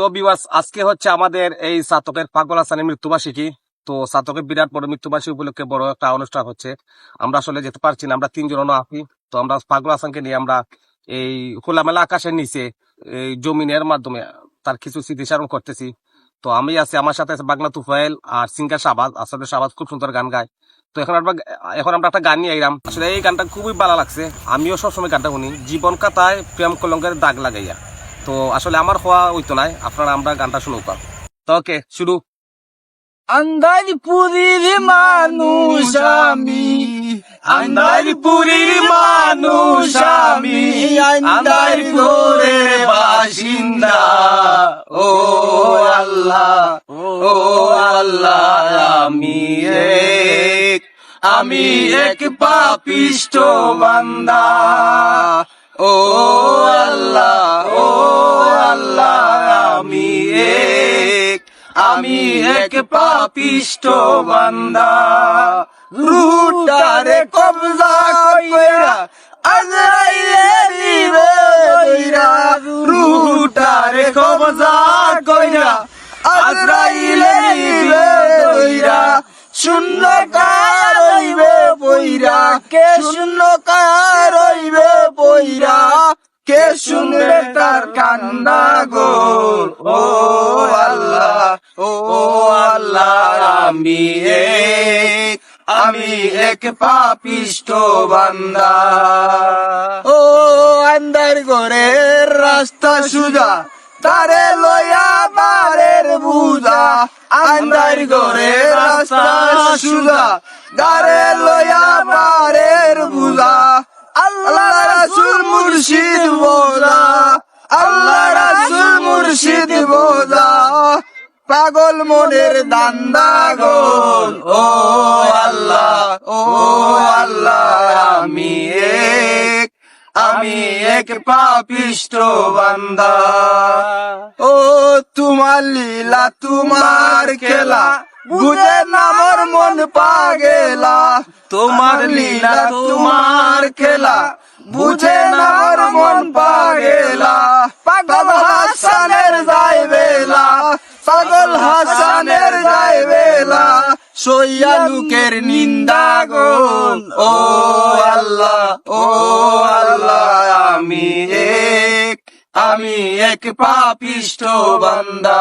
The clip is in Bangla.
তো ভিউয়ার্স, আজকে হচ্ছে আমাদের এই ছাতকের পাগল হাসানের মৃত্যুবার্ষিকী। তো ছাতকের বিরাট বড় মৃত্যুবার্ষিকী উপলক্ষে বড় একটা অনুষ্ঠান হচ্ছে। আমরা আসলে যেতে পারছি না, আমরা তিনজনও আছি। তো আমরা পাগল হাসানকে নিয়ে আমরা এই খোলামেলা আকাশের নিচে এই জমিনের মাধ্যমে তার কিছু স্মৃতিচারণ করতেছি। তো আমি আছি, আমার সাথে আছে বাগনা তুফাইল আর সিঙ্গার শাহবাজ। আসলে শাহবাজ খুব সুন্দর গান গায়। তো এখন আমরা একটা গান নিয়ে আইলাম। আসলে এই গানটা খুবই ভালো লাগছে, আমিও সবসময় গানটা শুনি, জীবন কাতায় প্রেম কলঙ্কের দাগ লাগাইয়া। তো আসলে আমার হওয়া হইতো নাই, আপনারা আমরা গানটা শুনুক। তো ওকে, শুরু। আন্দারপুরীর মানুষ আমি, আন্দারপুরীর মানুষ আমি, আন্দারপুরের বাসিন্দা। ও আল্লাহ, ও আল্লাহ, আমি এক পাপিষ্ঠ বান্দা। ও আল্লাহ, ও আল্লাহ, আমি এক পাপিষ্ঠ বান্দা। রুটারে কবজা কইরা আজরাইলে দিবে দইরা, রুটারে কবজা কইরা আজরাইলে দিবে দইরা। শূন্য কার হইবে বইরা, কে শূন্য কার হইবে বইরা, কে শুনবে তার কান্না গো। ও আল্লাহ, ও আল্লাহ, আমি এক পাপিষ্ঠ বান্দা। ও আন্দার ঘরের রাস্তা সুজা, তারে লয়া বারের বুঝা। আন্দার ঘরের রাস্তা সুজা, তারে লয়া বারের বুঝা। আল্লাহ রাসূল মুর্শিদ বোঝা, আল্লাহ রাসূল মুর্শিদ বোঝা। পাগল মনের দান্দা গোল। ও আল্লাহ, ও আল্লাহ, আমি এক পাপিষ্ঠ বান্দা। ও তোমার লীলা তোমার খেলা, বুঝে না মোর মন পাগেলা। তোমার লীলা তোমার খেলা, বুঝে না মোর মন পাগেলা। পাগল হাসানের যায় বেলা, পাগল হাসানের যায় বেলা। সইয়া লোকের নিন্দা গোল। ও আল্লাহ, ও আল্লাহ, আমি এক পাপিষ্ঠ বান্দা।